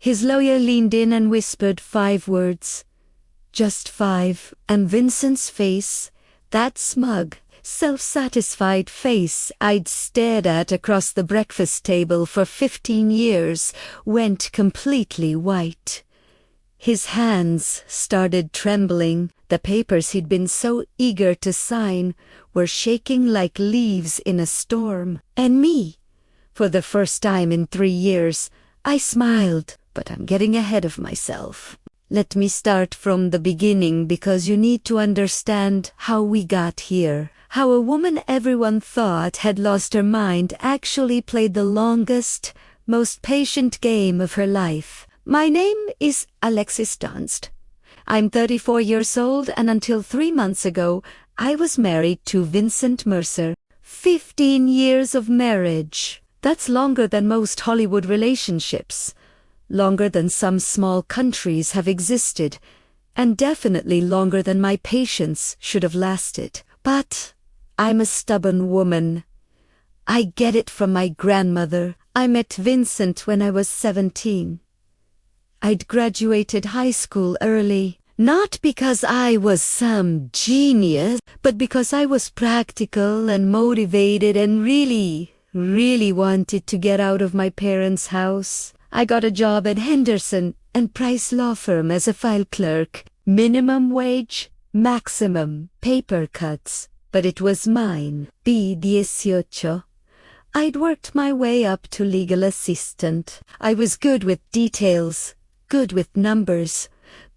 His lawyer leaned in and whispered 5 words. Just 5, and Vincent's face, that smug, self-satisfied face I'd stared at across the breakfast table for 15 years, went completely white. His hands started trembling. The papers he'd been so eager to sign were shaking like leaves in a storm. And me, for the first time in 3 years, I smiled, but I'm getting ahead of myself. Let me start from the beginning because you need to understand how we got here. How a woman everyone thought had lost her mind actually played the longest, most patient game of her life. My name is Alexis Dunst. I'm 34 years old, and until 3 months ago, I was married to Vincent Mercer. 15 years of marriage. That's longer than most Hollywood relationships. Longer than some small countries have existed, and definitely longer than my patience should have lasted. But I'm a stubborn woman. I get it from my grandmother. I met Vincent when I was 17. I'd graduated high school early, not because I was some genius, but because I was practical and motivated and really wanted to get out of my parents' house. I got a job at Henderson and Price law firm as a file clerk. Minimum wage, maximum paper cuts, but it was mine. B18. I'd worked my way up to legal assistant. I was good with details, good with numbers,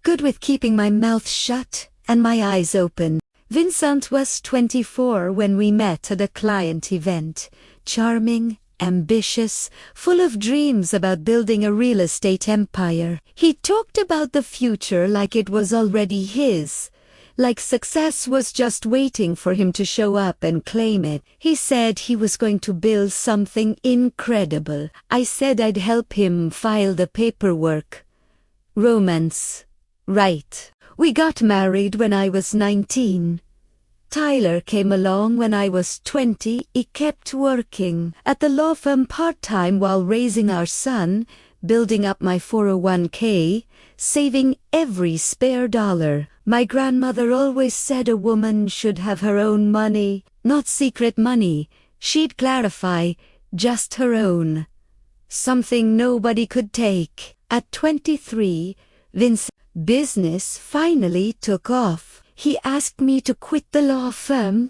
good with keeping my mouth shut and my eyes open. Vincent was 24 when we met at a client event. Charming, ambitious, full of dreams about building a real estate empire. He talked about the future like it was already his, like success was just waiting for him to show up and claim it. He said he was going to build something incredible. I said I'd help him file the paperwork. Romance. Right. We got married when I was 19. Tyler came along when I was 20. He kept working at the law firm part-time while raising our son, building up my 401k, saving every spare dollar. My grandmother always said a woman should have her own money, not secret money. She'd clarify, just her own. Something nobody could take. At 23, Vince's business finally took off. He asked me to quit the law firm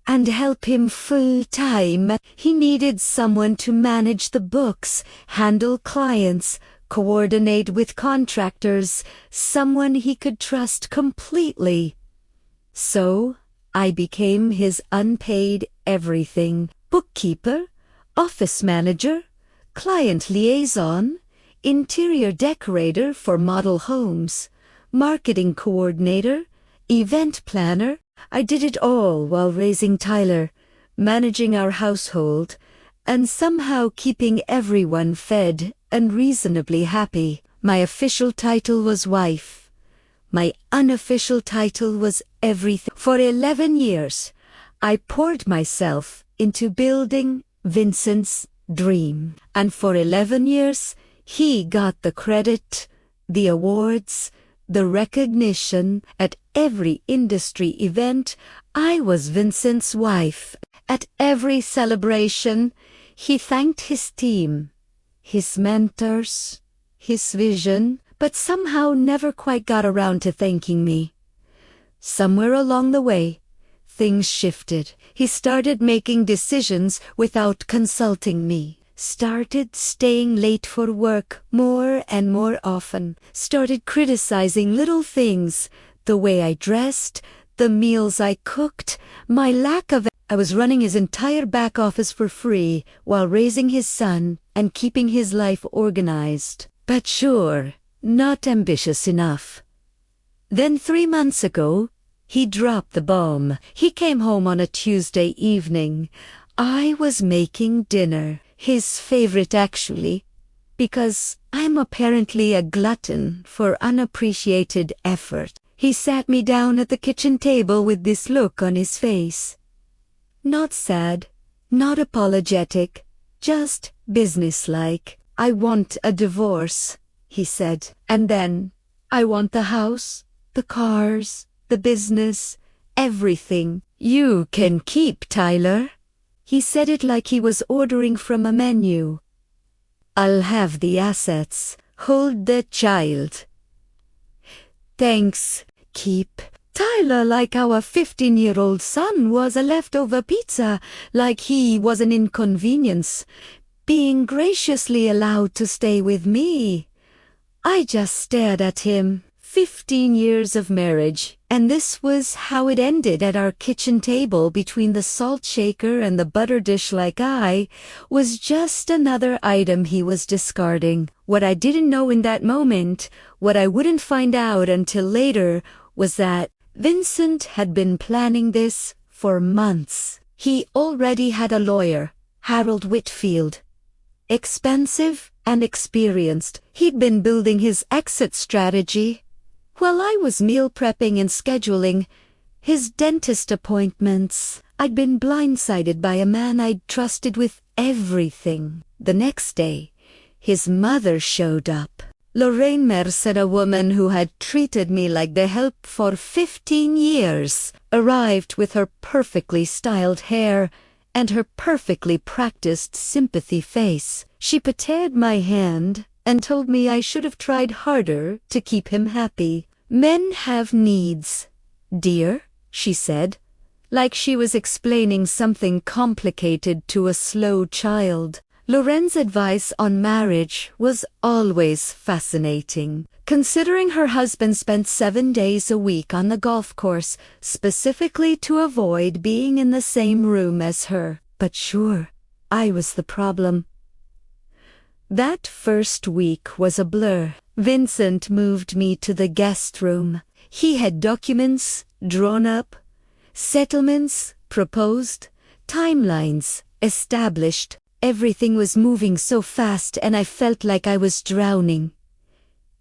and help him full-time. He needed someone to manage the books, handle clients, coordinate with contractors, someone he could trust completely. So, I became his unpaid everything. Bookkeeper, office manager, client liaison, interior decorator for model homes, marketing coordinator, event planner. I did it all while raising Tyler, managing our household, and somehow keeping everyone fed and reasonably happy. My official title was wife. My unofficial title was everything. For 11 years, I poured myself into building Vincent's dream. And for 11 years, he got the credit, the awards, the recognition. At every industry event, I was Vincent's wife. At every celebration, he thanked his team, his mentors, his vision, but somehow never quite got around to thanking me. Somewhere along the way, things shifted. He started making decisions without consulting me. Started staying late for work more and more often. Started criticizing little things, the way I dressed, the meals I cooked, my lack of... I was running his entire back office for free while raising his son and keeping his life organized. But sure, not ambitious enough. Then 3 months ago, he dropped the bomb. He came home on a Tuesday evening. I was making dinner. His favorite, actually, because I'm apparently a glutton for unappreciated effort. He sat me down at the kitchen table with this look on his face. Not sad, not apologetic, just businesslike. I want a divorce, he said. And then, I want the house, the cars, the business, everything. You can keep, Tyler. He said it like he was ordering from a menu. I'll have the assets. Hold the child. Thanks, keep. Tyler, like our 15-year-old son, was a leftover pizza, like he was an inconvenience, being graciously allowed to stay with me. I just stared at him. 15 years of marriage, and this was how it ended at our kitchen table between the salt shaker and the butter dish. Like I was just another item he was discarding. What I didn't know in that moment, what I wouldn't find out until later, was that Vincent had been planning this for months. He already had a lawyer, Harold Whitfield. Expensive and experienced, he'd been building his exit strategy while I was meal prepping and scheduling his dentist appointments. I'd been blindsided by a man I'd trusted with everything. The next day, his mother showed up. Vincent Mercer, a woman who had treated me like the help for 15 years, arrived with her perfectly styled hair and her perfectly practiced sympathy face. She patted my hand and told me I should have tried harder to keep him happy. Men have needs, dear, she said, like she was explaining something complicated to a slow child. Loren's advice on marriage was always fascinating. Considering her husband spent 7 days a week on the golf course, specifically to avoid being in the same room as her. But sure, I was the problem. That first week was a blur. Vincent moved me to the guest room. He had documents drawn up, settlements proposed, timelines established. Everything was moving so fast and I felt like I was drowning.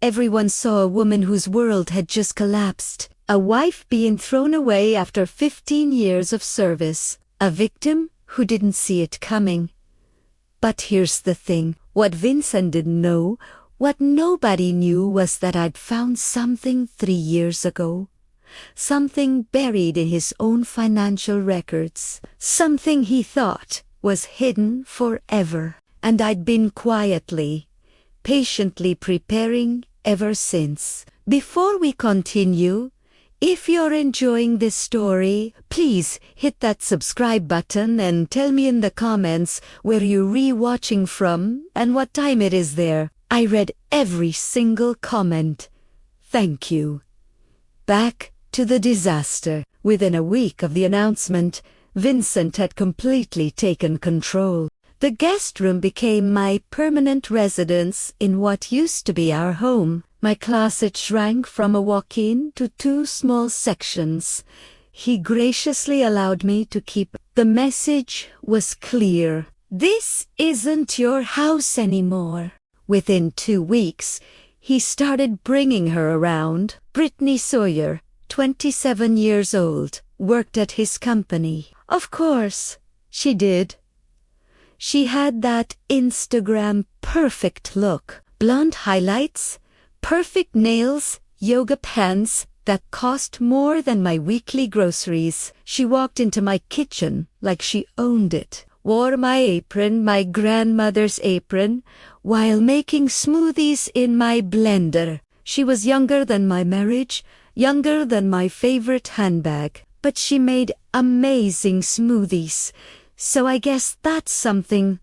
Everyone saw a woman whose world had just collapsed, a wife being thrown away after 15 years of service, a victim who didn't see it coming. But here's the thing, what Vincent didn't know, what nobody knew, was that I'd found something 3 years ago. Something buried in his own financial records. Something he thought was hidden forever. And I'd been quietly, patiently preparing ever since. Before we continue, if you're enjoying this story, please hit that subscribe button and tell me in the comments where you're re-watching from and what time it is there. I read every single comment. Thank you. Back to the disaster. Within a week of the announcement, Vincent had completely taken control. The guest room became my permanent residence in what used to be our home. My closet shrank from a walk-in to 2 small sections. He graciously allowed me to keep. The message was clear. This isn't your house anymore. Within 2 weeks, he started bringing her around. Brittany Sawyer, 27 years old, worked at his company. Of course, she did. She had that Instagram perfect look. Blonde highlights, perfect nails, yoga pants that cost more than my weekly groceries. She walked into my kitchen like she owned it, wore my apron, my grandmother's apron, while making smoothies in my blender. She was younger than my marriage, younger than my favorite handbag, but she made amazing smoothies, so I guess that's something.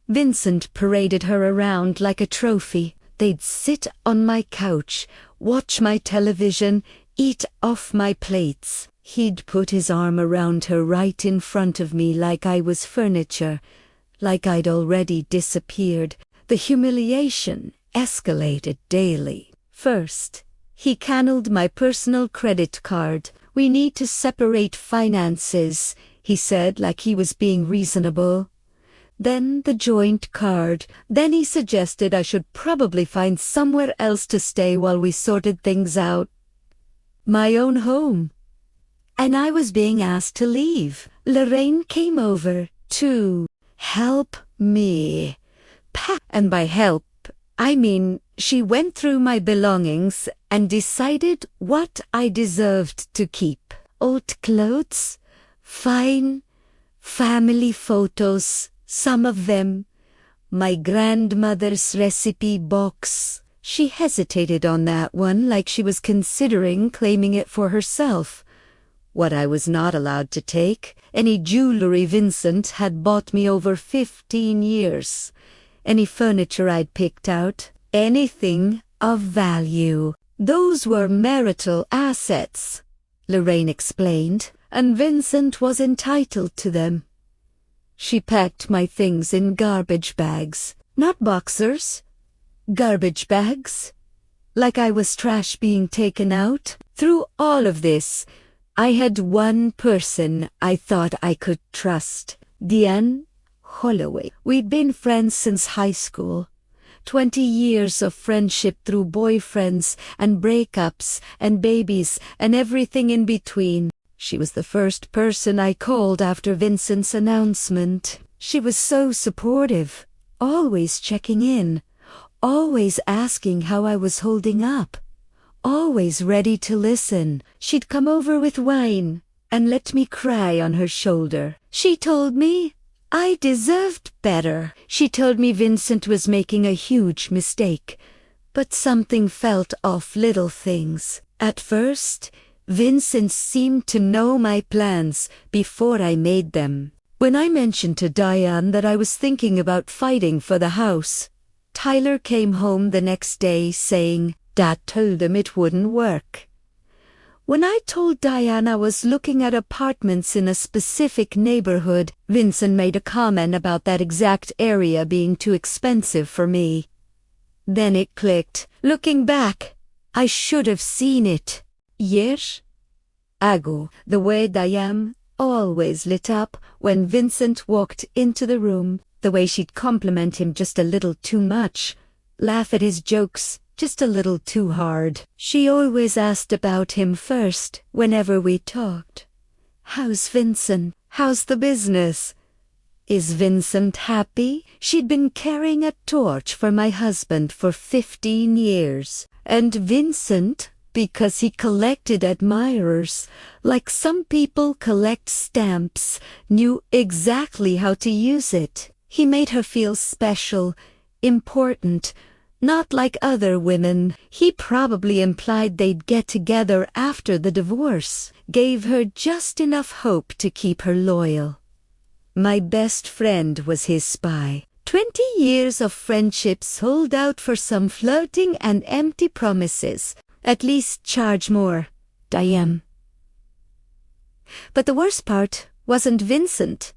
Vincent paraded her around like a trophy. They'd sit on my couch, watch my television, eat off my plates. He'd put his arm around her right in front of me like I was furniture, like I'd already disappeared. The humiliation escalated daily. First, he canceled my personal credit card. We need to separate finances, he said like he was being reasonable. Then the joint card. Then he suggested I should probably find somewhere else to stay while we sorted things out. My own home. And I was being asked to leave. Lorraine came over to help me. And by help, I mean, she went through my belongings and decided what I deserved to keep. Old clothes, fine family photos, some of them, my grandmother's recipe box. She hesitated on that one, like she was considering claiming it for herself. What I was not allowed to take, any jewelry Vincent had bought me over 15 years. Any furniture I'd picked out, anything of value. Those were marital assets, Lorraine explained, and Vincent was entitled to them. She packed my things in garbage bags, not boxers, garbage bags, like I was trash being taken out. Through all of this, I had one person I thought I could trust, Diane Holloway. We'd been friends since high school. 20 years of friendship through boyfriends and breakups and babies and everything in between. She was the first person I called after Vincent's announcement. She was so supportive, always checking in, always asking how I was holding up, always ready to listen. She'd come over with wine and let me cry on her shoulder. She told me I deserved better. She told me Vincent was making a huge mistake, but something felt off, little things. At first, Vincent seemed to know my plans before I made them. When I mentioned to Diane that I was thinking about fighting for the house, Tyler came home the next day saying Dad told him it wouldn't work. When I told Diane I was looking at apartments in a specific neighborhood, Vincent made a comment about that exact area being too expensive for me. Then it clicked. Looking back, I should have seen it. Years ago, the way Diane always lit up when Vincent walked into the room, the way she'd compliment him just a little too much, laugh at his jokes just a little too hard. She always asked about him first whenever we talked. How's Vincent? How's the business? Is Vincent happy? She'd been carrying a torch for my husband for 15 years. And Vincent, because he collected admirers, like some people collect stamps, knew exactly how to use it. He made her feel special, important, not like other women. He probably implied they'd get together after the divorce, gave her just enough hope to keep her loyal. My best friend was his spy. 20 years of friendship sold out for some flirting and empty promises. At least charge more, Diane. But the worst part wasn't Vincent,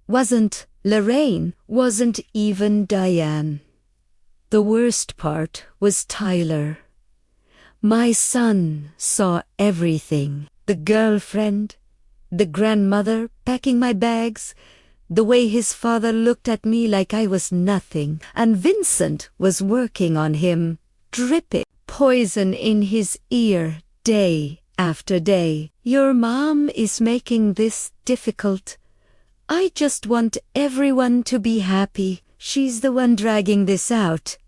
wasn't Lorraine, wasn't even Diane. The worst part was Tyler. My son saw everything. The girlfriend, the grandmother packing my bags, the way his father looked at me like I was nothing, and Vincent was working on him, dripping poison in his ear day after day. Your mom is making this difficult. I just want everyone to be happy. She's the one dragging this out.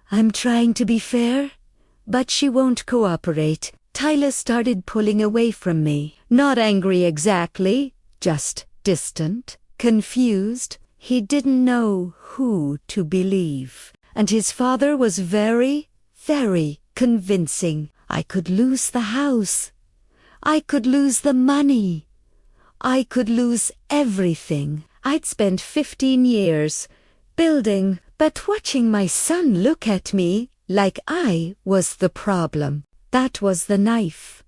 I'm trying to be fair, but she won't cooperate. Tyler started pulling away from me. Not angry exactly, just distant, confused. He didn't know who to believe. And his father was very convincing. I could lose the house. I could lose the money. I could lose everything. I'd spent 15 years building, but watching my son look at me like I was the problem. That was the knife.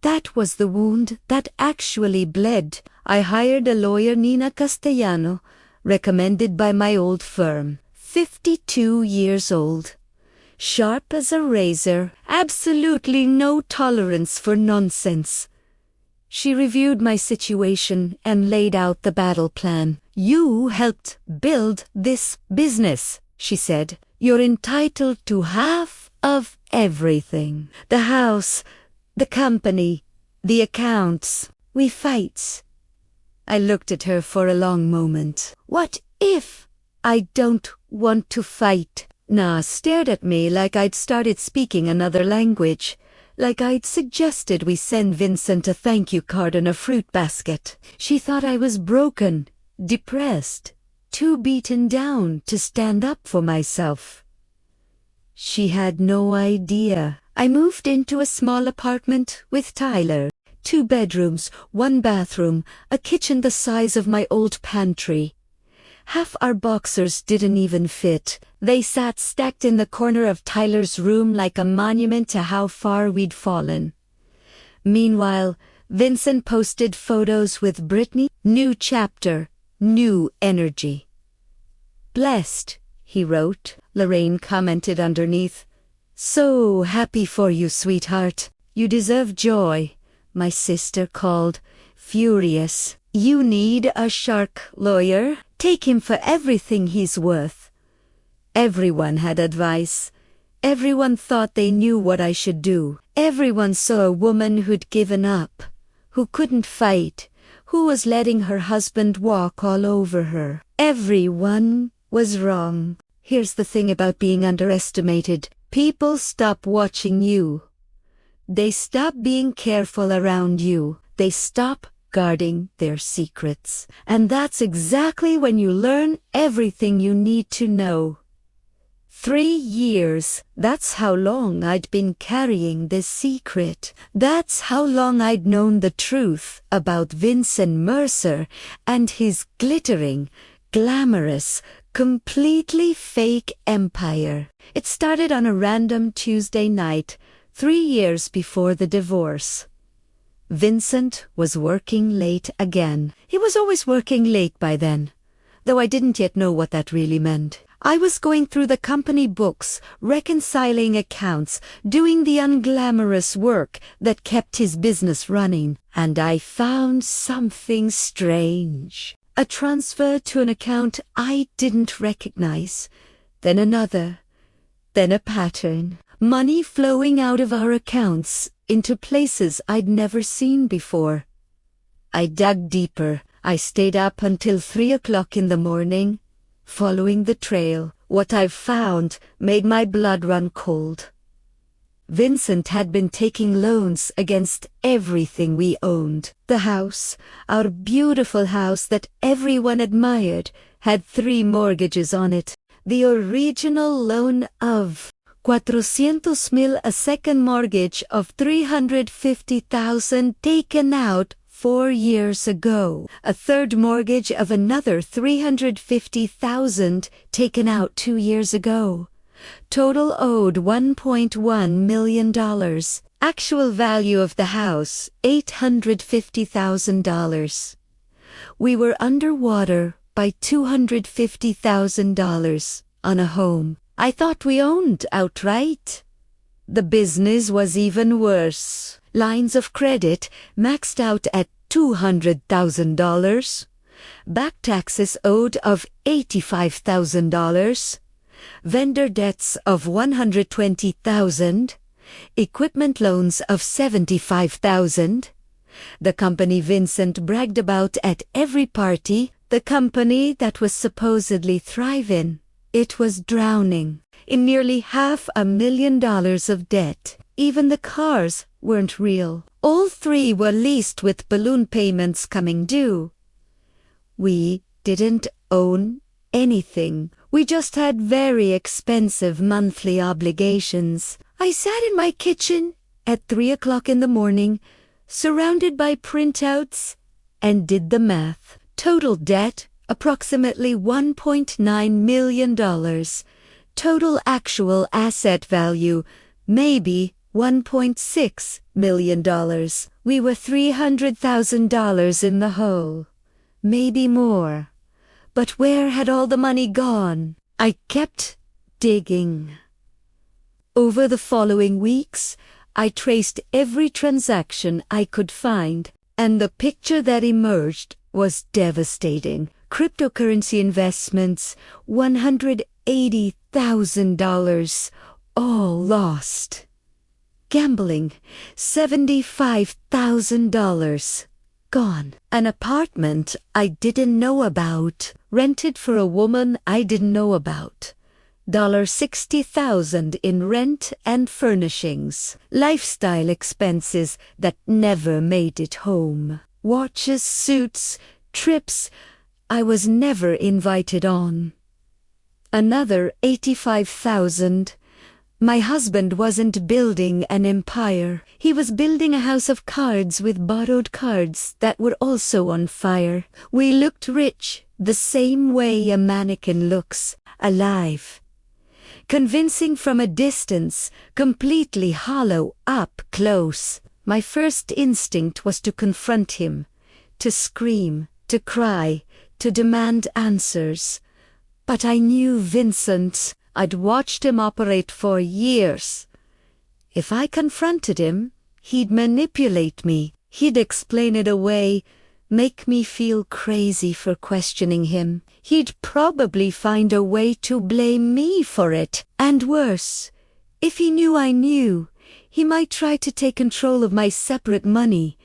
That was the wound that actually bled. I hired a lawyer, Nina Castellano, recommended by my old firm. 52 years old. Sharp as a razor, absolutely no tolerance for nonsense. She reviewed my situation and laid out the battle plan. You helped build this business, she said. You're entitled to half of everything. The house, the company, the accounts. We fight. I looked at her for a long moment. What if I don't want to fight? Stared at me like I'd started speaking another language, like I'd suggested we send Vincent a thank you card and a fruit basket. She thought I was broken, depressed, too beaten down to stand up for myself. She had no idea. I moved into a small apartment with Tyler. 2 bedrooms, 1 bathroom, a kitchen the size of my old pantry. Half our boxers didn't even fit. They sat stacked in the corner of Tyler's room like a monument to how far we'd fallen. Meanwhile, Vincent posted photos with Brittany. New chapter, new energy. Blessed, he wrote. Lorraine commented underneath. So happy for you, sweetheart. You deserve joy. My sister called, furious. You need a shark lawyer. Take him for everything he's worth. Everyone had advice. Everyone thought they knew what I should do. Everyone saw a woman who'd given up, who couldn't fight, who was letting her husband walk all over her. Everyone was wrong. Here's the thing about being underestimated. People stop watching you. They stop being careful around you. They stop guarding their secrets. And that's exactly when you learn everything you need to know. 3 years. That's how long I'd been carrying this secret. That's how long I'd known the truth about Vincent Mercer and his glittering, glamorous, completely fake empire. It started on a random Tuesday night, 3 years before the divorce. Vincent was working late again. He was always working late by then, though I didn't yet know what that really meant. I was going through the company books, reconciling accounts, doing the unglamorous work that kept his business running, and I found something strange. A transfer to an account I didn't recognize, then another, then a pattern. Money flowing out of our accounts into places I'd never seen before. I dug deeper. I stayed up until 3 o'clock in the morning, following the trail. What I've found made my blood run cold. Vincent had been taking loans against everything we owned. The house, our beautiful house that everyone admired, had 3 mortgages on it. The original loan of 400,000, a second mortgage of 350,000 taken out 4 years ago, a third mortgage of another 350,000 taken out 2 years ago. Total owed $1.1 million. Actual value of the house, $850,000. We were underwater by $250,000 on a home I thought we owned outright. The business was even worse. Lines of credit maxed out at $200,000. Back taxes owed of $85,000. Vendor debts of $120,000. Equipment loans of $75,000. The company Vincent bragged about at every party, the company that was supposedly thriving. It was drowning in nearly $500,000 of debt. Even the cars weren't real. All 3 were leased with balloon payments coming due. We didn't own anything. We just had very expensive monthly obligations. I sat in my kitchen at 3 o'clock in the morning, surrounded by printouts, and did the math. Total debt, approximately $1.9 million. Total actual asset value, maybe $1.6 million. We were $300,000 in the hole. Maybe more. But where had all the money gone? I kept digging. Over the following weeks, I traced every transaction I could find, and the picture that emerged was devastating. Cryptocurrency investments, $180,000, all lost. Gambling, $75,000, gone. An apartment I didn't know about, rented for a woman I didn't know about. $60,000 in rent and furnishings. Lifestyle expenses that never made it home. Watches, suits, trips I was never invited on. Another $85,000. My husband wasn't building an empire. He was building a house of cards with borrowed cards that were also on fire. We looked rich, the same way a mannequin looks, alive. Convincing from a distance, completely hollow up close. My first instinct was to confront him, to scream, to cry, to demand answers. But I knew Vincent. I'd watched him operate for years. If I confronted him, he'd manipulate me. He'd explain it away, make me feel crazy for questioning him. He'd probably find a way to blame me for it. And worse, if he knew I knew, he might try to take control of my separate money.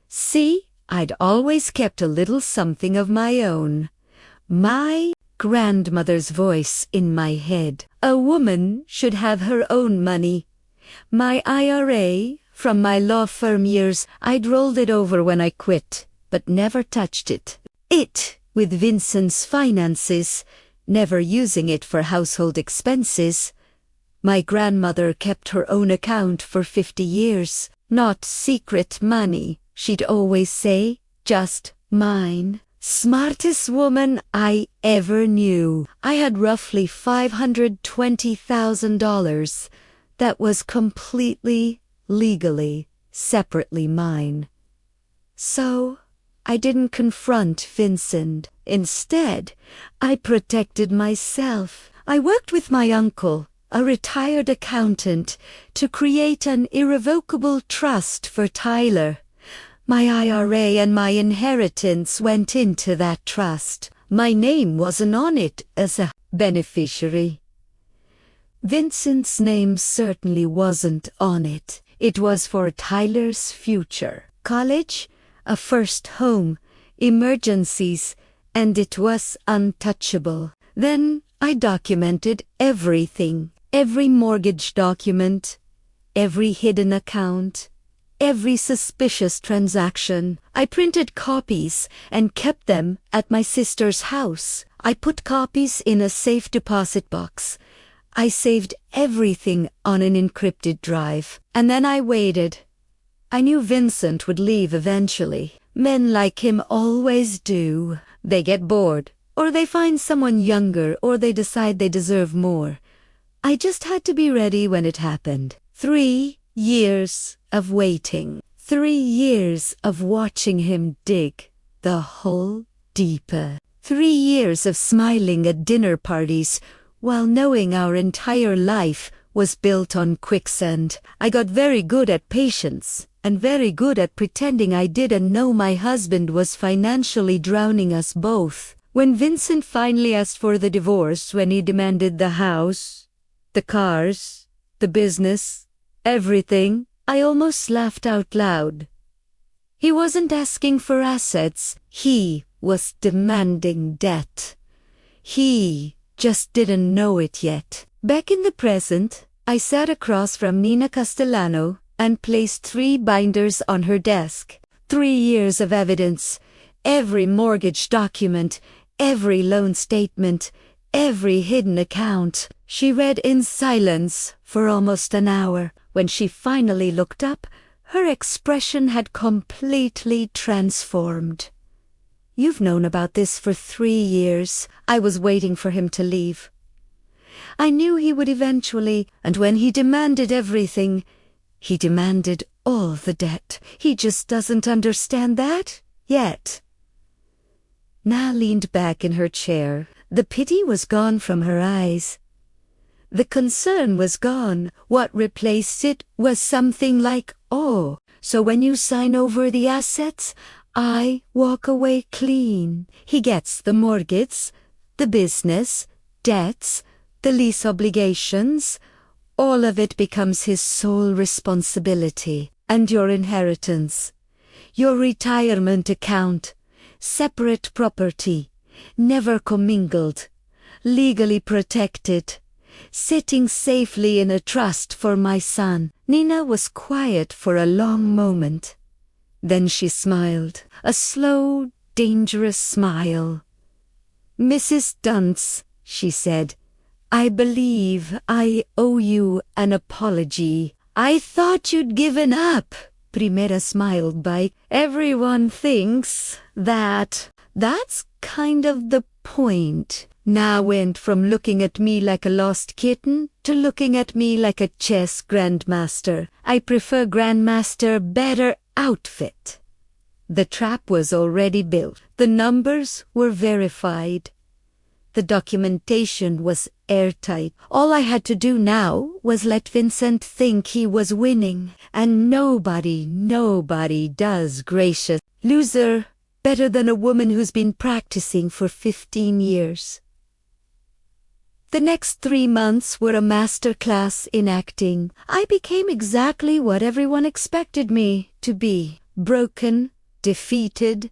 See, I'd always kept a little something of my own. My grandmother's voice in my head. A woman should have her own money. My IRA from my law firm years, I'd rolled it over when I quit, but never touched it. With Vincent's finances, never using it for household expenses. My grandmother kept her own account for 50 years. Not secret money, she'd always say, just mine. Smartest woman I ever knew. I had roughly $520,000 that was completely, legally, separately mine. So, I didn't confront Vincent. Instead, I protected myself. I worked with my uncle, a retired accountant, to create an irrevocable trust for Tyler. My IRA and my inheritance went into that trust. My name wasn't on it as a beneficiary. Vincent's name certainly wasn't on it. It was for Tyler's future. College, a first home, emergencies, and it was untouchable. Then I documented everything. Every mortgage document, every hidden account, every suspicious transaction. I printed copies and kept them at my sister's house. I put copies in a safe deposit box. I saved everything on an encrypted drive. And then I waited. I knew Vincent would leave eventually. Men like him always do. They get bored, or they find someone younger, or they decide they deserve more. I just had to be ready when it happened. 3 years of waiting. 3 years of watching him dig the hole deeper. 3 years of smiling at dinner parties while knowing our entire life was built on quicksand. I got very good at patience and very good at pretending I didn't know my husband was financially drowning us both. When Vincent finally asked for the divorce, when he demanded the house, the cars, the business, everything, I almost laughed out loud. He wasn't asking for assets. He was demanding debt. He just didn't know it yet. Back in the present, I sat across from Nina Castellano and placed 3 binders on her desk. 3 years of evidence, every mortgage document, every loan statement, every hidden account. She read in silence for almost an hour. When she finally looked up, her expression had completely transformed. You've known about this for 3 years. I was waiting for him to leave. I knew he would eventually, and when he demanded everything, he demanded all the debt. He just doesn't understand that yet. Na leaned back in her chair. The pity was gone from her eyes. The concern was gone. What replaced it was something like, oh, so when you sign over the assets, I walk away clean. He gets the mortgage, the business, debts, the lease obligations. All of it becomes his sole responsibility. And your inheritance, your retirement account, separate property, never commingled, legally protected. sitting safely in a trust for my son. Nina was quiet for a long moment. Then she smiled, a slow, dangerous smile. "Mrs. Dunce," she said, "I believe I owe you an apology." "I thought you'd given up," Primera smiled by. "Everyone thinks that. That's kind of the point." Na went from looking at me like a lost kitten to looking at me like a chess grandmaster. "I prefer grandmaster better outfit." The trap was already built. The numbers were verified. The documentation was airtight. All I had to do now was let Vincent think he was winning. And nobody does gracious loser better than a woman who's been practicing for 15 years. The next 3 months were a master class in acting. I became exactly what everyone expected me to be. Broken, defeated,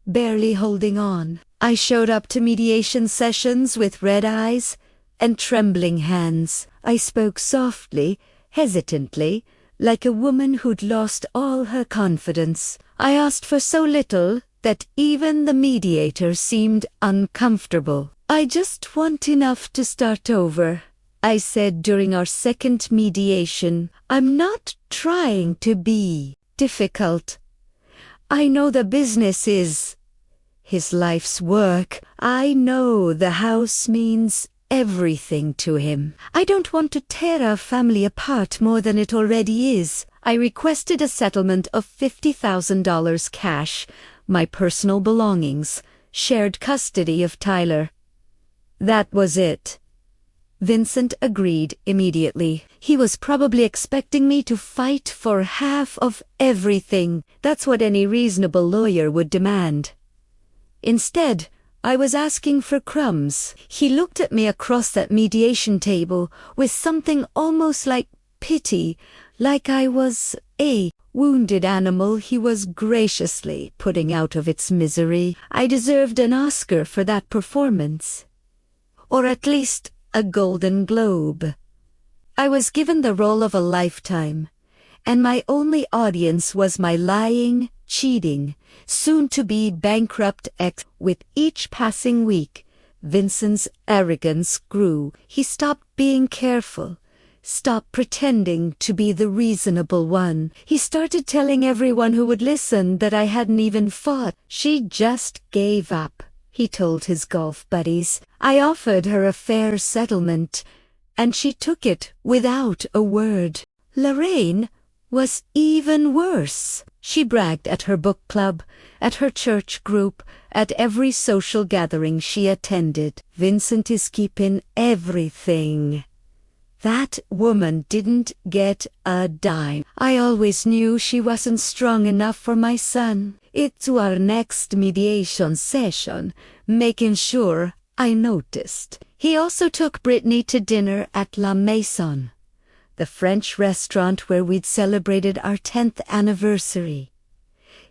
barely holding on. I showed up to mediation sessions with red eyes and trembling hands. I spoke softly, hesitantly, like a woman who'd lost all her confidence. I asked for so little that even the mediator seemed uncomfortable. "I just want enough to start over," I said during our second mediation. "I'm not trying to be difficult. I know the business is his life's work. I know the house means everything to him. I don't want to tear our family apart more than it already is." I requested a settlement of $50,000 cash, my personal belongings, shared custody of Tyler. That was it. Vincent agreed immediately. He was probably expecting me to fight for half of everything. That's what any reasonable lawyer would demand. Instead, I was asking for crumbs. He looked at me across that mediation table with something almost like pity, like I was a wounded animal he was graciously putting out of its misery. I deserved an Oscar for that performance. Or at least a Golden Globe. I was given the role of a lifetime, and my only audience was my lying, cheating, soon-to-be bankrupt ex. With each passing week, Vincent's arrogance grew. He stopped being careful, stopped pretending to be the reasonable one. He started telling everyone who would listen that I hadn't even fought. "She just gave up," he told his golf buddies. "I offered her a fair settlement, and she took it without a word." Lorraine was even worse. She bragged at her book club, at her church group, at every social gathering she attended. "Vincent is keeping everything." That woman didn't get a dime. I always knew she wasn't strong enough for my son. It's our next mediation session, making sure I noticed. He also took Brittany to dinner at La Maison, the French restaurant where we'd celebrated our 10th anniversary.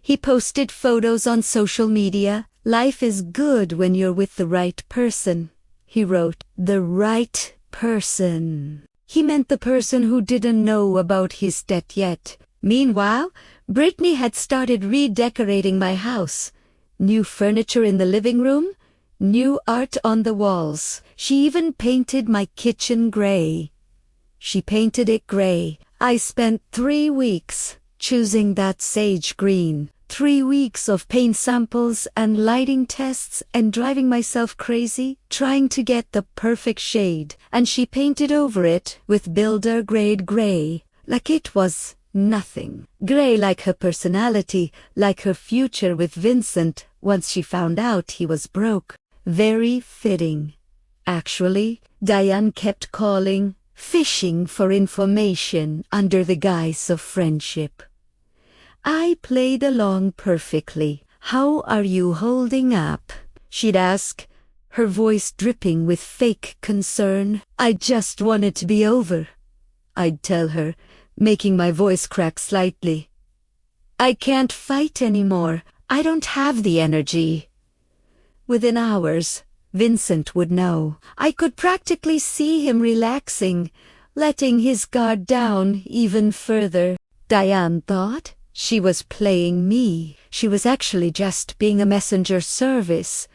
He posted photos on social media. "Life is good when you're with the right person," he wrote. The right person. He meant the person who didn't know about his debt yet. Meanwhile, Brittany had started redecorating my house. New furniture in the living room, new art on the walls. She even painted my kitchen gray. She painted it gray. I spent 3 weeks choosing that sage green. 3 weeks of paint samples and lighting tests and driving myself crazy, trying to get the perfect shade. And she painted over it with builder-grade gray, like it was nothing. Gray like her personality, like her future with Vincent once she found out he was broke. Very fitting. Actually, Diane kept calling, fishing for information under the guise of friendship. I played along perfectly. "How are you holding up?" she'd ask, her voice dripping with fake concern. "I just want it to be over," I'd tell her, making my voice crack slightly. "I can't fight anymore. I don't have the energy." Within hours, Vincent would know. I could practically see him relaxing, letting his guard down even further. Diane thought she was playing me. She was actually just being a messenger service.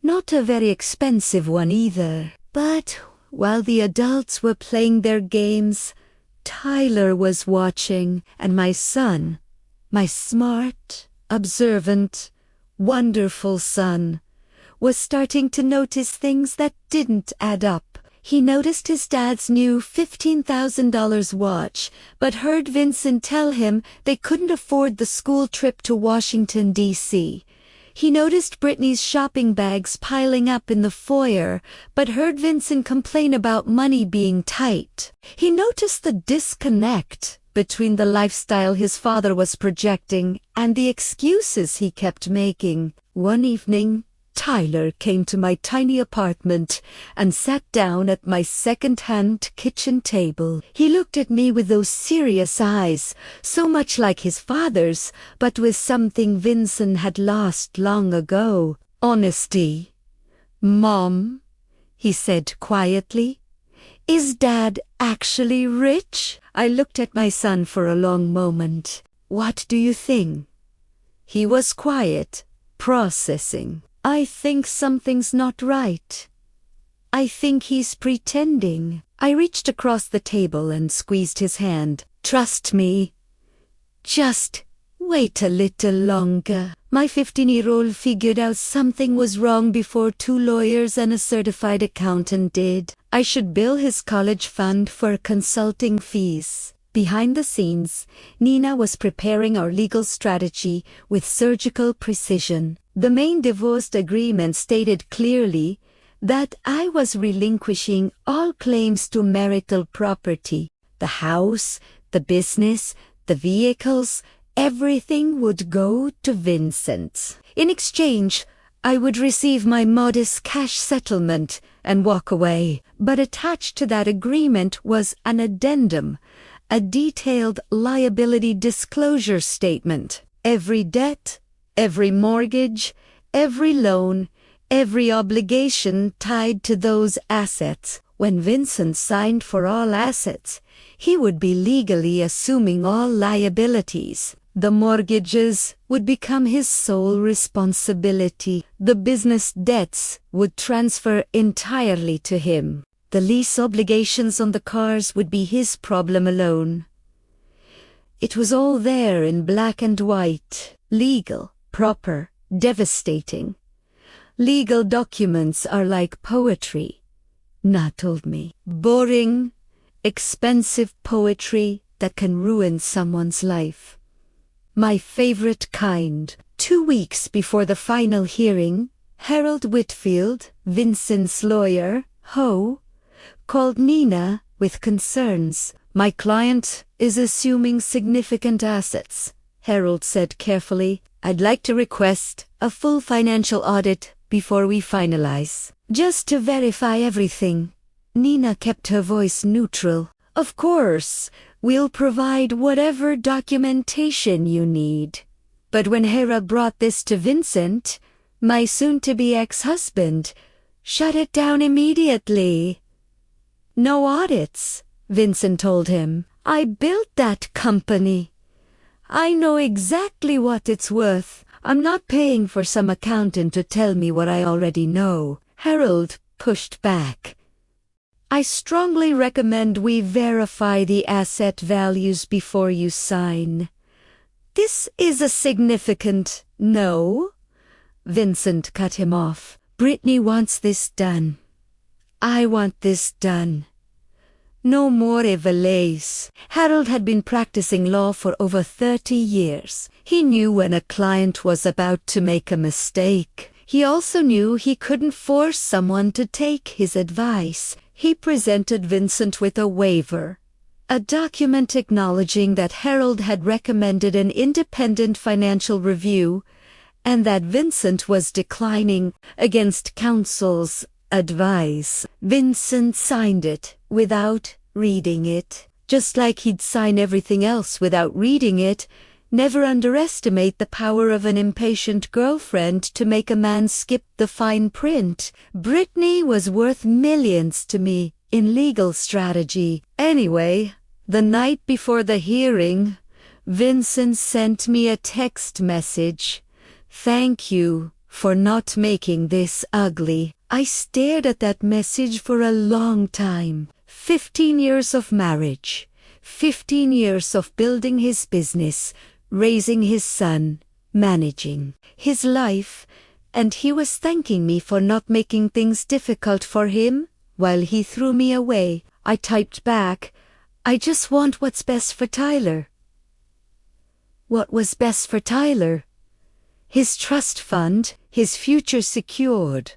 Not a very expensive one either. But while the adults were playing their games, Tyler was watching, and my son, my smart, observant, wonderful son, was starting to notice things that didn't add up. He noticed his dad's new $15,000 watch, but heard Vincent tell him they couldn't afford the school trip to Washington, D.C. He noticed Brittany's shopping bags piling up in the foyer, but heard Vincent complain about money being tight. He noticed the disconnect between the lifestyle his father was projecting and the excuses he kept making. One evening, Tyler came to my tiny apartment and sat down at my second-hand kitchen table. He looked at me with those serious eyes, so much like his father's, but with something Vincent had lost long ago: honesty. "Mom," he said quietly, "is Dad actually rich?" I looked at my son for a long moment. "What do you think?" He was quiet, processing. "I think something's not right. I think he's pretending." I reached across the table and squeezed his hand. "Trust me. Just wait a little longer." My 15-year-old figured out something was wrong before 2 lawyers and a certified accountant did. I should bill his college fund for consulting fees. Behind the scenes, Nina was preparing our legal strategy with surgical precision. The main divorce agreement stated clearly that I was relinquishing all claims to marital property. The house, the business, the vehicles, everything would go to Vincent. In exchange, I would receive my modest cash settlement and walk away. But attached to that agreement was an addendum, a detailed liability disclosure statement. Every debt, every mortgage, every loan, every obligation tied to those assets. When Vincent signed for all assets, he would be legally assuming all liabilities. The mortgages would become his sole responsibility. The business debts would transfer entirely to him. The lease obligations on the cars would be his problem alone. It was all there in black and white. Legal, proper, devastating. Legal documents are like poetry, Na told me. Boring, expensive poetry that can ruin someone's life. My favorite kind. 2 weeks before the final hearing, Harold Whitfield, Vincent's lawyer, called Nina with concerns. "My client is assuming significant assets," Harold said carefully. "I'd like to request a full financial audit before we finalize." "Just to verify everything." Nina kept her voice neutral. "Of course, we'll provide whatever documentation you need." But when Harold brought this to Vincent, my soon-to-be ex-husband, shut it down immediately. "No audits," Vincent told him. "I built that company. I know exactly what it's worth. I'm not paying for some accountant to tell me what I already know." Harold pushed back. "I strongly recommend we verify the asset values before you sign." "This is a significant no." Vincent cut him off. "Brittany wants this done. I want this done. No more evalays." Harold had been practicing law for over 30 years. He knew when a client was about to make a mistake. He also knew he couldn't force someone to take his advice. He presented Vincent with a waiver, a document acknowledging that Harold had recommended an independent financial review and that Vincent was declining against counsel's advice. Vincent signed it without reading it. Just like he'd sign everything else without reading it, Never underestimate the power of an impatient girlfriend to make a man skip the fine print. Brittany was worth millions to me in legal strategy. Anyway, the night before the hearing, Vincent sent me a text message. "Thank you for not making this ugly." I stared at that message for a long time. 15 years of marriage, 15 years of building his business, raising his son, managing his life, and he was thanking me for not making things difficult for him while he threw me away. I typed back, "I just want what's best for Tyler." What was best for Tyler? His trust fund, his future secured,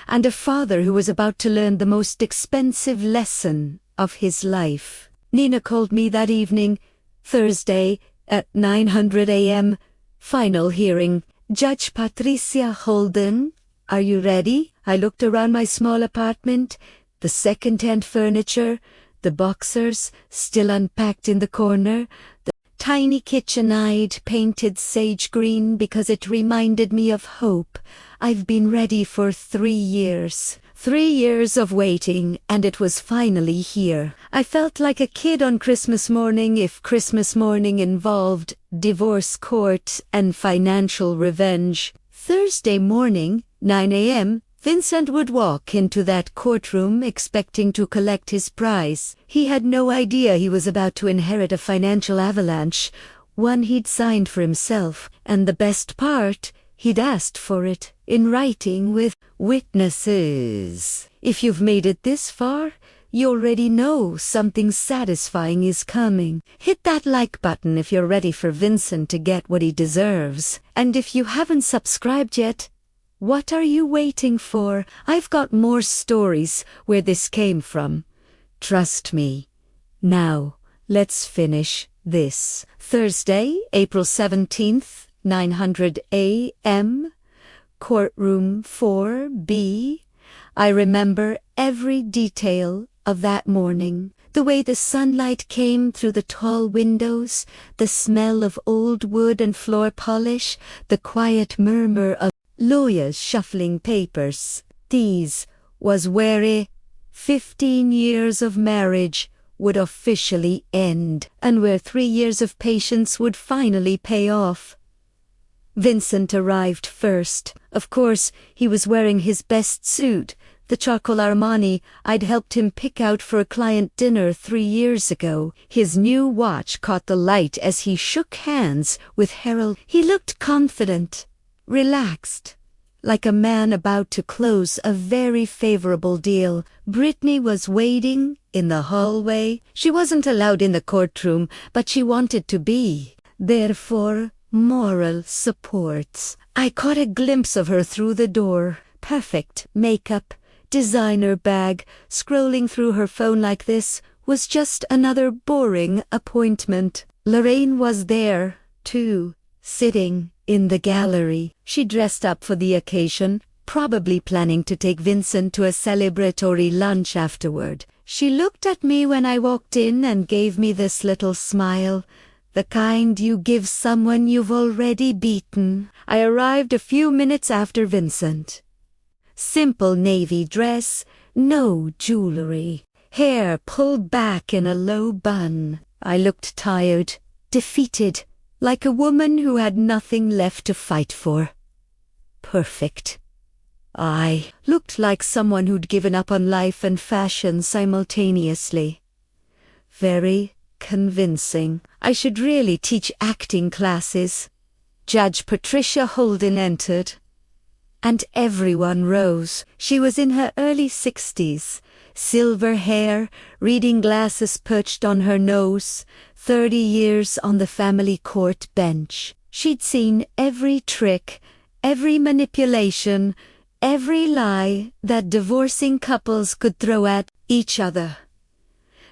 and a father who was about to learn the most expensive lesson of his life. Nina called me that evening, Thursday, at 9:00 a.m. Final hearing. "Judge Patricia Holden, are you ready?" I looked around my small apartment, the second-hand furniture, the boxers still unpacked in the corner, the tiny kitchen I'd painted sage green because it reminded me of hope. I've been ready for 3 years. 3 years of waiting, and it was finally here. I felt like a kid on Christmas morning if Christmas morning involved divorce court and financial revenge. Thursday morning, 9 a.m., Vincent would walk into that courtroom expecting to collect his prize. He had no idea he was about to inherit a financial avalanche, one he'd signed for himself, and the best part, he'd asked for it, in writing with witnesses. If you've made it this far, you already know something satisfying is coming. Hit that like button if you're ready for Vincent to get what he deserves. And if you haven't subscribed yet, what are you waiting for? I've got more stories where this came from. Trust me. Now, let's finish this. Thursday, April 17th, 9:00 a.m., courtroom 4B. I remember every detail of that morning. The way the sunlight came through the tall windows, the smell of old wood and floor polish, the quiet murmur of lawyers shuffling papers. These was where 15 years of marriage would officially end, and where 3 years of patience would finally pay off. Vincent arrived first. Of course, he was wearing his best suit, the charcoal Armani I'd helped him pick out for a client dinner 3 years ago. His new watch caught the light as he shook hands with Harold. He looked confident, relaxed, like a man about to close a very favorable deal. Brittany was waiting in the hallway. She wasn't allowed in the courtroom, but she wanted to be. Therefore, moral support. I caught a glimpse of her through the door. Perfect makeup, designer bag. Scrolling through her phone like this was just another boring appointment. Lorraine was there, too, sitting in the gallery. She dressed up for the occasion, probably planning to take Vincent to a celebratory lunch afterward. She looked at me when I walked in and gave me this little smile, the kind you give someone you've already beaten. I arrived a few minutes after Vincent. Simple navy dress, no jewelry, hair pulled back in a low bun. I looked tired, defeated, like a woman who had nothing left to fight for. Perfect. I looked like someone who'd given up on life and fashion simultaneously. Very convincing. I should really teach acting classes. Judge Patricia Holden entered, and everyone rose. She was in her early 60s, silver hair, reading glasses perched on her nose, 30 years on the family court bench. She'd seen every trick, every manipulation, every lie that divorcing couples could throw at each other.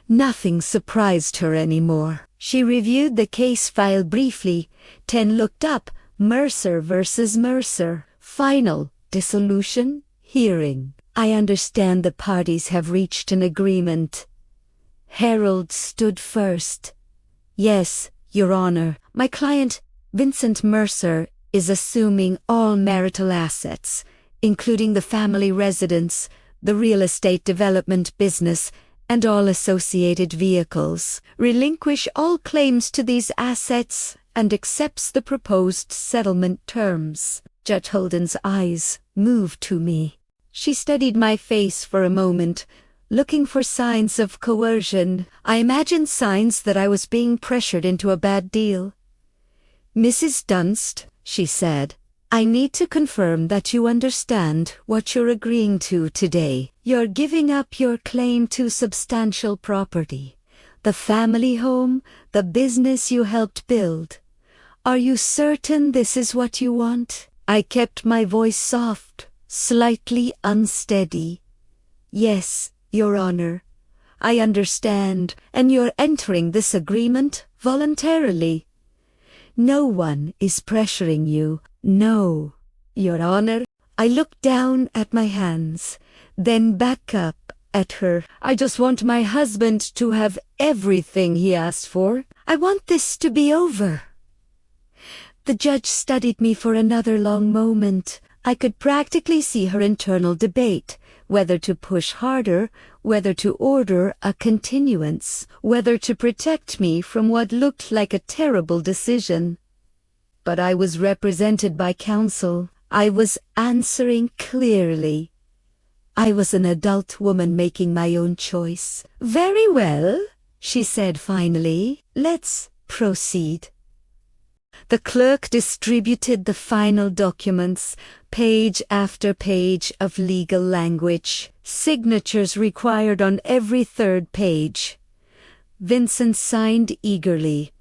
Nothing surprised her anymore. She reviewed the case file briefly, then looked up Mercer versus Mercer. Final dissolution hearing. I understand the parties have reached an agreement. Harold stood first. Yes, Your Honor, my client, Vincent Mercer, is assuming all marital assets, including the family residence, the real estate development business, and all associated vehicles, relinquish all claims to these assets, and accepts the proposed settlement terms. Judge Holden's eyes moved to me. She studied my face for a moment, looking for signs of coercion. I imagined signs that I was being pressured into a bad deal. "Mrs. Dunst," she said, "I need to confirm that you understand what you're agreeing to today. You're giving up your claim to substantial property, the family home, the business you helped build. Are you certain this is what you want?" I kept my voice soft, slightly unsteady. "Yes, Your Honor, I understand, and you're entering this agreement voluntarily. No one is pressuring you. No, Your Honor." I looked down at my hands, then back up at her. "I just want my husband to have everything he asked for. I want this to be over." The judge studied me for another long moment. I could practically see her internal debate, whether to push harder, whether to order a continuance, whether to protect me from what looked like a terrible decision. But I was represented by counsel. I was answering clearly. I was an adult woman making my own choice. "Very well," she said finally. "Let's proceed." The clerk distributed the final documents, page after page of legal language, signatures required on every third page. Vincent signed eagerly,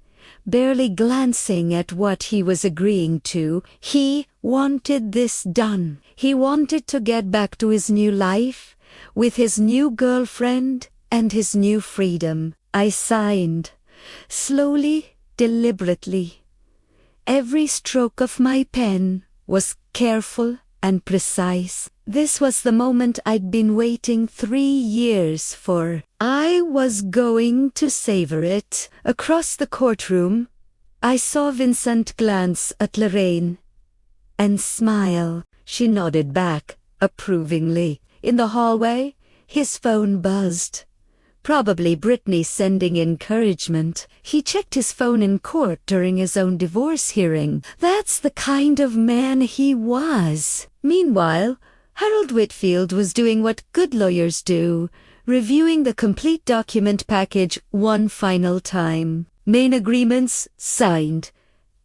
barely glancing at what he was agreeing to. He wanted this done. He wanted to get back to his new life, with his new girlfriend and his new freedom. I signed, slowly, deliberately. Every stroke of my pen was careful and precise. This was the moment I'd been waiting 3 years for. I was going to savor it. Across the courtroom, I saw Vincent glance at Lorraine and smile. She nodded back, approvingly. In the hallway, his phone buzzed. Probably Brittany sending encouragement. He checked his phone in court during his own divorce hearing. That's the kind of man he was. Meanwhile, Harold Whitfield was doing what good lawyers do, reviewing the complete document package one final time. Main agreements signed,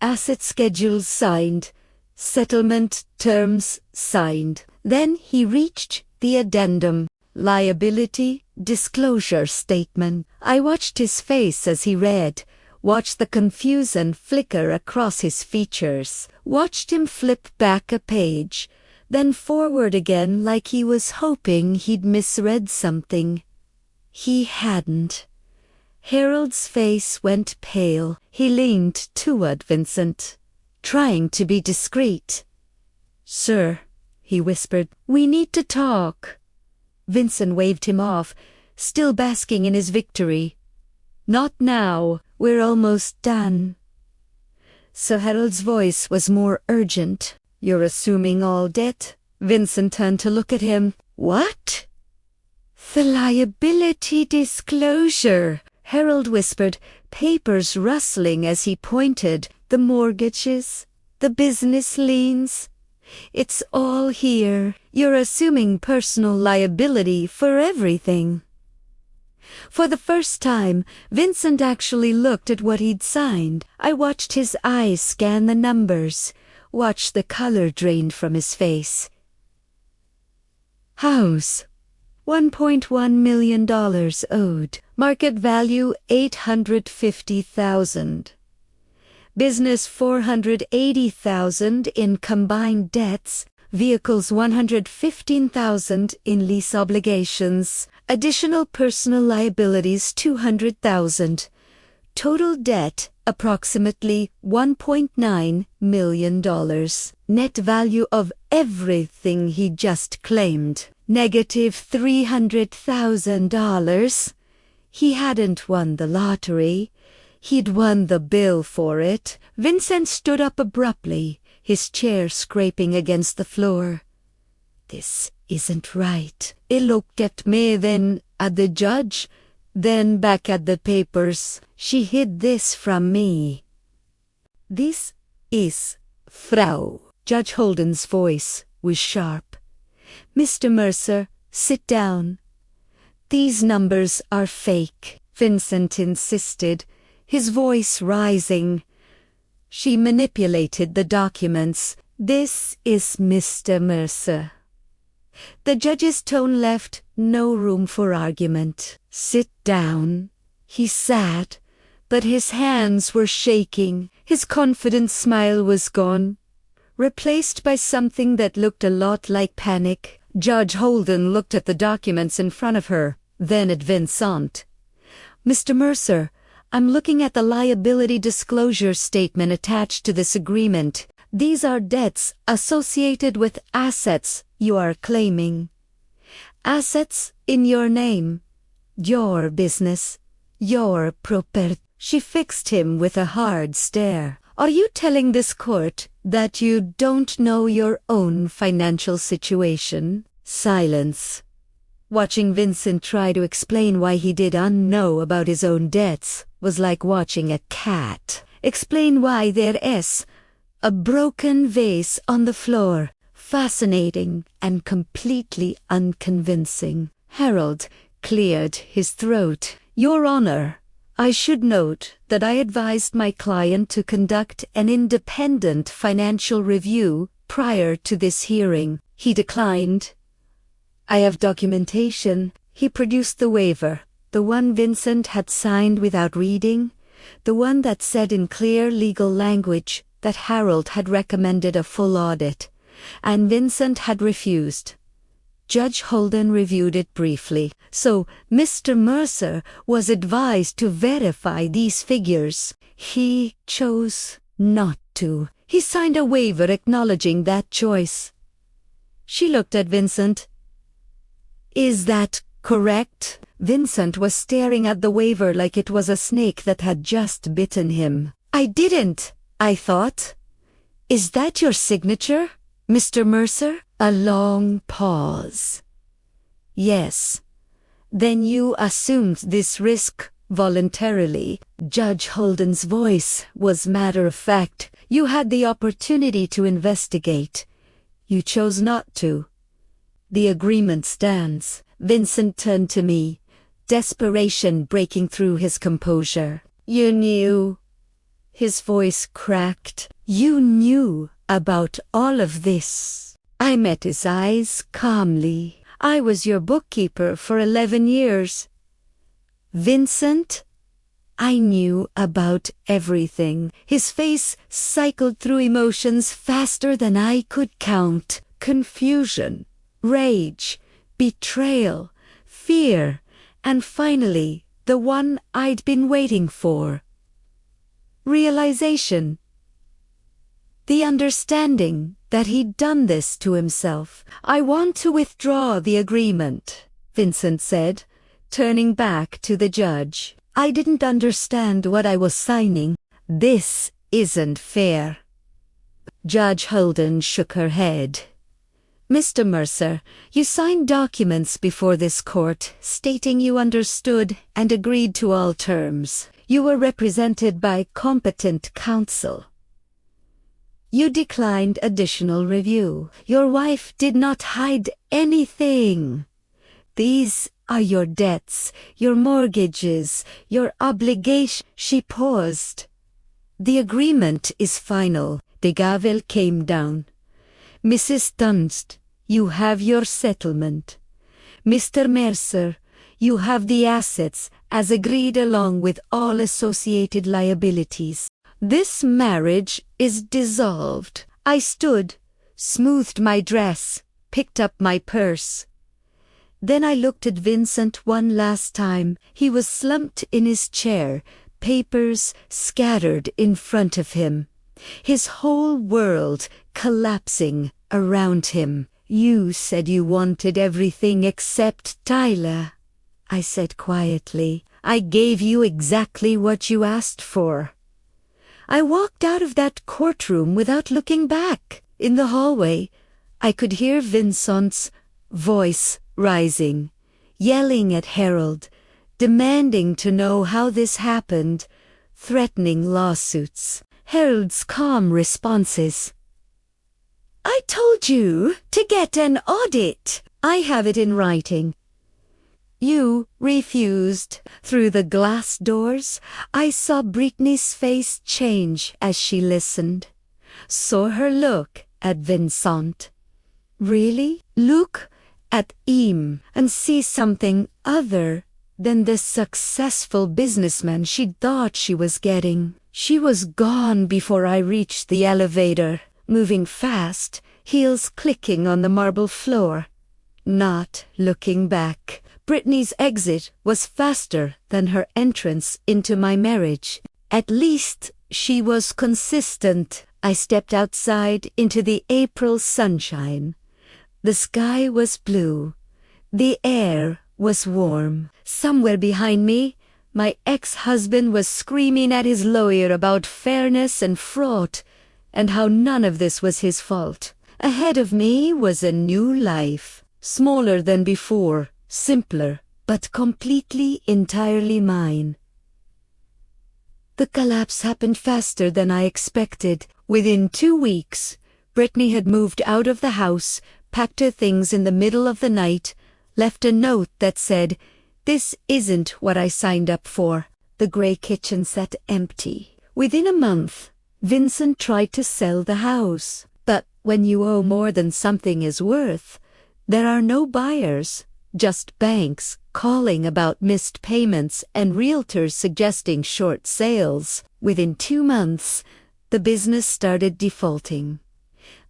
asset schedules signed, settlement terms signed. Then he reached the addendum, liability disclosure statement. I watched his face as he read, watched the confusion flicker across his features, watched him flip back a page, then forward again like he was hoping he'd misread something. He hadn't. Harold's face went pale. He leaned toward Vincent, trying to be discreet. "Sir," he whispered, "we need to talk." Vincent waved him off, still basking in his victory. "Not now. We're almost done." So Harold's voice was more urgent. "You're assuming all debt?" Vincent turned to look at him. "What?" "The liability disclosure," Harold whispered, papers rustling as he pointed. "The mortgages, the business liens. It's all here. You're assuming personal liability for everything." For the first time, Vincent actually looked at what he'd signed. I watched his eyes scan the numbers, watched the color drained from his face. House, $1.1 million owed. Market value $850,000. Business $480,000 in combined debts. Vehicles $115,000 in lease obligations. Additional personal liabilities $200,000. Total debt approximately $1.9 million. Net value of everything he just claimed negative $300,000. He hadn't won the lottery. He'd won the bill for it. Vincent stood up abruptly, his chair scraping against the floor. This isn't right. He looked at me, then at the judge, then back at the papers. She hid this from me. This is Frau. Judge Holden's voice was sharp. Mr. Mercer, sit down. These numbers are fake, Vincent insisted, his voice rising. She manipulated the documents. This is Mr. Mercer. The judge's tone left no room for argument. Sit down. He sat, but his hands were shaking. His confident smile was gone, replaced by something that looked a lot like panic. Judge Holden looked at the documents in front of her, then at Vincent. Mr. Mercer, I'm looking at the liability disclosure statement attached to this agreement. These are debts associated with assets you are claiming. Assets in your name, your business, your property. She fixed him with a hard stare. Are you telling this court that you don't know your own financial situation? Silence. Watching Vincent try to explain why he did know about his own debts was like watching a cat explain why there is a broken vase on the floor. Fascinating and completely unconvincing. Harold cleared his throat. Your Honor, I should note that I advised my client to conduct an independent financial review prior to this hearing. He declined. I have documentation. He produced the waiver, the one Vincent had signed without reading, the one that said in clear legal language that Harold had recommended a full audit, and Vincent had refused. Judge Holden reviewed it briefly. So Mr. Mercer was advised to verify these figures. He chose not to. He signed a waiver acknowledging that choice. She looked at Vincent. Is that correct? Vincent was staring at the waiver like it was a snake that had just bitten him. I didn't, I thought. Is that your signature, Mr. Mercer? A long pause. Yes. Then you assumed this risk voluntarily. Judge Holden's voice was matter of fact. You had the opportunity to investigate. You chose not to. The agreement stands. Vincent turned to me, desperation breaking through his composure. You knew. His voice cracked. You knew about all of this. I met his eyes calmly. I was your bookkeeper for 11 years. Vincent, I knew about everything. His face cycled through emotions faster than I could count. Confusion, rage, betrayal, fear, and finally, the one I'd been waiting for. Realization. The understanding that he'd done this to himself. I want to withdraw the agreement, Vincent said, turning back to the judge. I didn't understand what I was signing. This isn't fair. Judge Holden shook her head. Mr. Mercer, you signed documents before this court stating you understood and agreed to all terms. You were represented by competent counsel. You declined additional review. Your wife did not hide anything. These are your debts, your mortgages, your obligations. She paused. The agreement is final. The gavel came down. Mrs. Dunst, you have your settlement. Mr. Mercer, you have the assets as agreed along with all associated liabilities. This marriage is dissolved. I stood, smoothed my dress, picked up my purse. Then I looked at Vincent one last time. He was slumped in his chair, papers scattered in front of him. His whole world collapsing around him. You said you wanted everything except Tyler. I said quietly. I gave you exactly what you asked for. I walked out of that courtroom without looking back. In the hallway, I could hear Vincent's voice rising, yelling at Harold, demanding to know how this happened, threatening lawsuits. Harold's calm responses. I told you to get an audit. I have it in writing. You refused. Through the glass doors, I saw Brittany's face change as she listened. Saw her look at Vincent. Really? Look at him and see something other than the successful businessman she thought she was getting. She was gone before I reached the elevator, moving fast, heels clicking on the marble floor. Not looking back. Brittany's exit was faster than her entrance into my marriage. At least she was consistent. I stepped outside into the April sunshine. The sky was blue. The air was warm. Somewhere behind me, my ex-husband was screaming at his lawyer about fairness and fraud, and how none of this was his fault. Ahead of me was a new life, smaller than before, simpler, but completely, entirely mine. The collapse happened faster than I expected. Within 2 weeks, Brittany had moved out of the house, packed her things in the middle of the night, left a note that said, "This isn't what I signed up for." The grey kitchen sat empty. Within a month, Vincent tried to sell the house. But when you owe more than something is worth, there are no buyers, just banks calling about missed payments and realtors suggesting short sales. Within 2 months, the business started defaulting.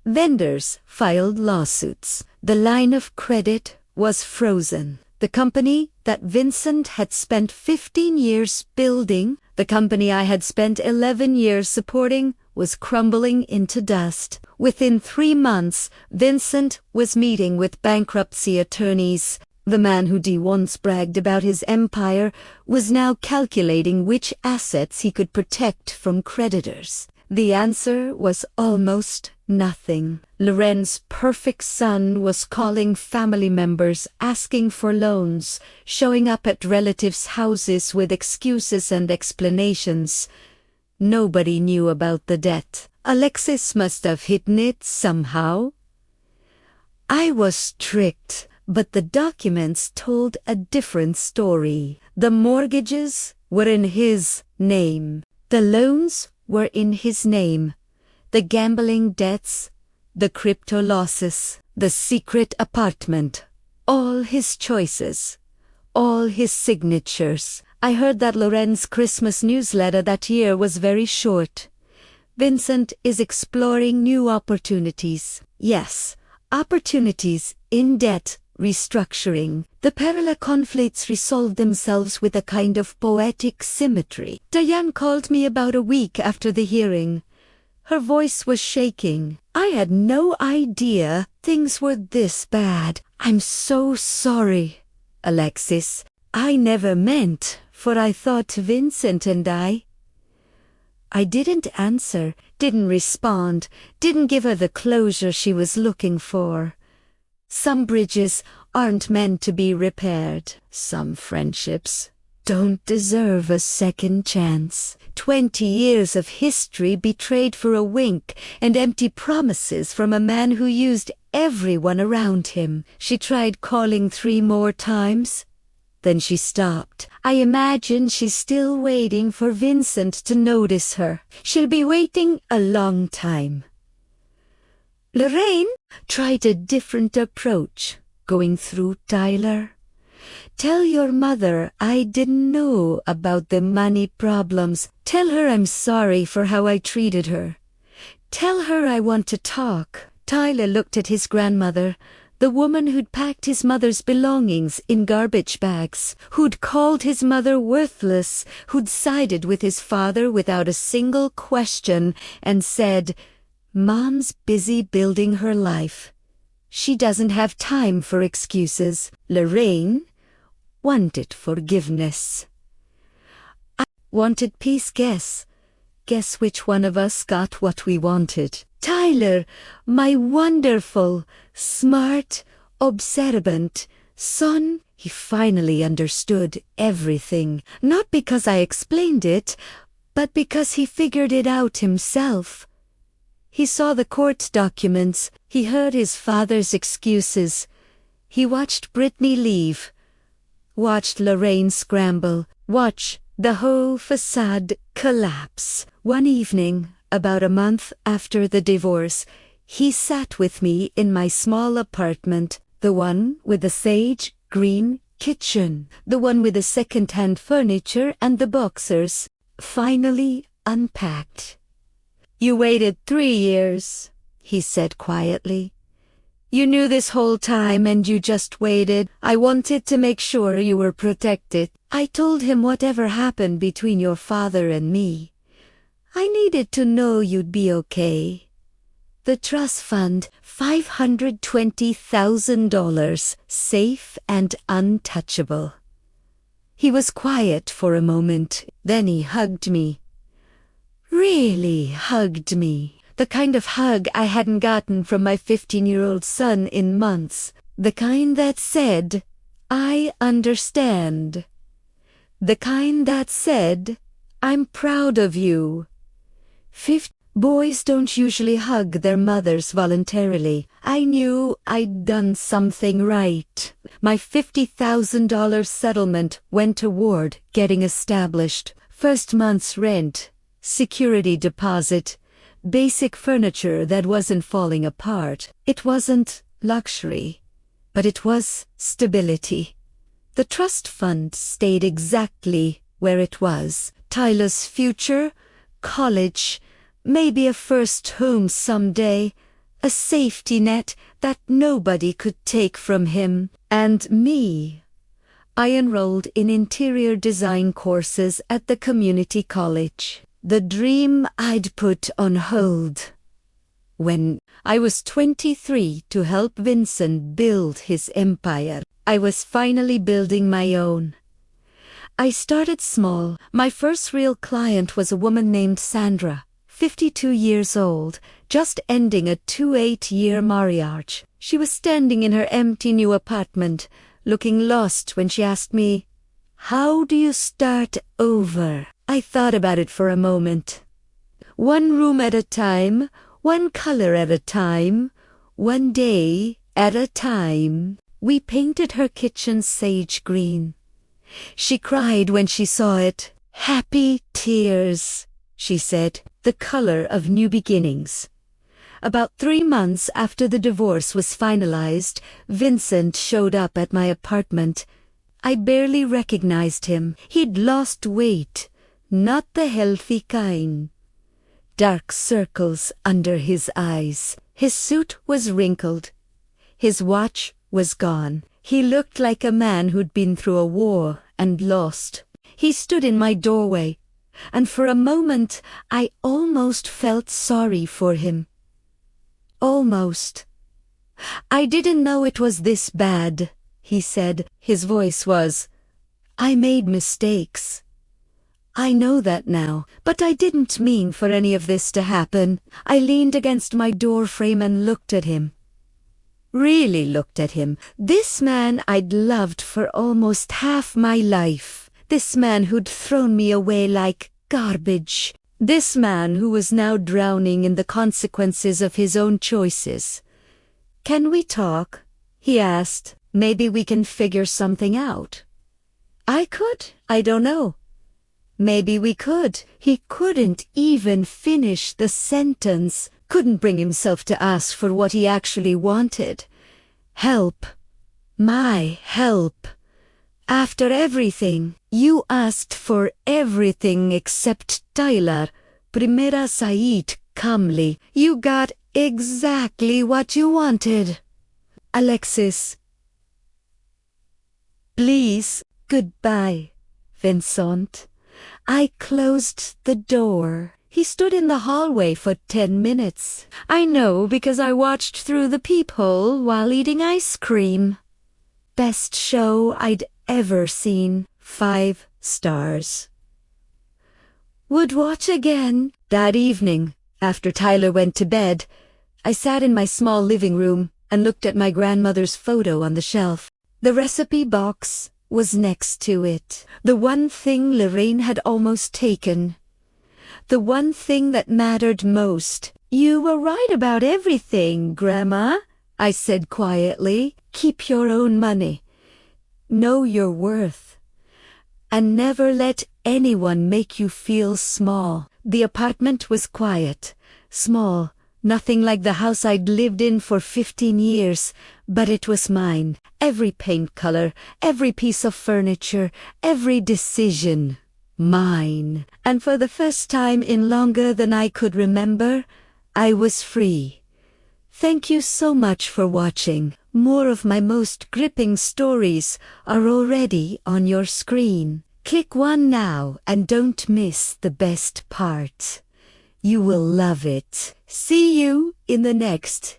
Vendors filed lawsuits. The line of credit was frozen. The company that Vincent had spent 15 years building, the company I had spent 11 years supporting, was crumbling into dust. Within 3 months, Vincent was meeting with bankruptcy attorneys. The man who once bragged about his empire was now calculating which assets he could protect from creditors. The answer was almost nothing. Loren's perfect son was calling family members, asking for loans, showing up at relatives' houses with excuses and explanations. Nobody knew about the debt. Alexis must have hidden it somehow. I was tricked, but the documents told a different story. The mortgages were in his name. The loans were in his name. The gambling debts, the crypto losses, the secret apartment, all his choices, all his signatures. I heard that Loren's Christmas newsletter that year was very short. Vincent is exploring new opportunities. Yes, opportunities in debt restructuring. The parallel conflicts resolve themselves with a kind of poetic symmetry. Diane called me about a week after the hearing. Her voice was shaking. I had no idea things were this bad. I'm so sorry, Alexis. I never meant, for I thought Vincent and I didn't answer, didn't respond, didn't give her the closure she was looking for. Some bridges aren't meant to be repaired. Some friendships don't deserve a second chance. 20 years of history betrayed for a wink and empty promises from a man who used everyone around him. She tried calling 3 more times. Then she stopped. I imagine she's still waiting for Vincent to notice her. She'll be waiting a long time. Lorraine tried a different approach, going through Tyler. Tell your mother I didn't know about the money problems. Tell her I'm sorry for how I treated her. Tell her I want to talk. Tyler looked at his grandmother, the woman who'd packed his mother's belongings in garbage bags, who'd called his mother worthless, who'd sided with his father without a single question and said, "Mom's busy building her life. She doesn't have time for excuses." Lorraine wanted forgiveness. I wanted peace. Guess which one of us got what we wanted? Tyler, my wonderful, smart, observant son. He finally understood everything, not because I explained it, but because he figured it out himself. He saw the court documents, he heard his father's excuses. He watched Brittany leave, watched Lorraine scramble, watched the whole facade collapse. One evening, about a month after the divorce, he sat with me in my small apartment, the one with the sage green kitchen, the one with the second-hand furniture and the boxers, finally unpacked. "You waited 3 years," he said quietly. "You knew this whole time and you just waited. I wanted to make sure you were protected. I told him whatever happened between your father and me, I needed to know you'd be okay. The trust fund, $520,000, safe and untouchable." He was quiet for a moment, then he hugged me. Really hugged me. The kind of hug I hadn't gotten from my 15-year-old son in months. The kind that said, "I understand." The kind that said, "I'm proud of you." Boys don't usually hug their mothers voluntarily. I knew I'd done something right. My $50,000 settlement went toward getting established. First month's rent, security deposit, basic furniture that wasn't falling apart. It wasn't luxury, but it was stability. The trust fund stayed exactly where it was. Tyler's future, college, maybe a first home someday, a safety net that nobody could take from him. And me. I enrolled in interior design courses at the community college. The dream I'd put on hold. When I was 23 to help Vincent build his empire, I was finally building my own. I started small. My first real client was a woman named Sandra, 52 years old, just ending a 28-year marriage. She was standing in her empty new apartment, looking lost when she asked me, "How do you start over?" I thought about it for a moment. One room at a time, one color at a time, one day at a time. We painted her kitchen sage green. She cried when she saw it. "Happy tears," she said, "the color of new beginnings." About 3 months after the divorce was finalized, Vincent showed up at my apartment. I barely recognized him. He'd lost weight, not the healthy kind. Dark circles under his eyes. His suit was wrinkled. His watch was gone. He looked like a man who'd been through a war and lost. He stood in my doorway, and for a moment I almost felt sorry for him. Almost. "I didn't know it was this bad," he said. His voice was, "I made mistakes. I know that now, but I didn't mean for any of this to happen." I leaned against my doorframe and looked at him. Really looked at him. This man I'd loved for almost half my life. This man who'd thrown me away like garbage. This man who was now drowning in the consequences of his own choices. "Can we talk?" he asked. "Maybe we can figure something out." I could. I don't know. Maybe we could. He couldn't even finish the sentence. Couldn't bring himself to ask for what he actually wanted. Help. My help. After everything, you asked for everything except Tyler. Primera Said calmly. You got exactly what you wanted. Alexis. Please, goodbye, Vincent. I closed the door. He stood in the hallway for 10 minutes. I know because I watched through the peephole while eating ice cream. Best show I'd ever seen. 5 stars. Would watch again. That evening, after Tyler went to bed, I sat in my small living room and looked at my grandmother's photo on the shelf. The recipe box was next to it. The one thing Lorraine had almost taken. The one thing that mattered most. You were right about everything, Grandma, I said quietly. Keep your own money. Know your worth. And never let anyone make you feel small. The apartment was quiet, small, nothing like the house I'd lived in for 15 years, but it was mine. Every paint color, every piece of furniture, every decision. Mine. And for the first time in longer than I could remember, I was free. Thank you so much for watching. More of my most gripping stories are already on your screen. Click one now and don't miss the best part. You will love it. See you in the next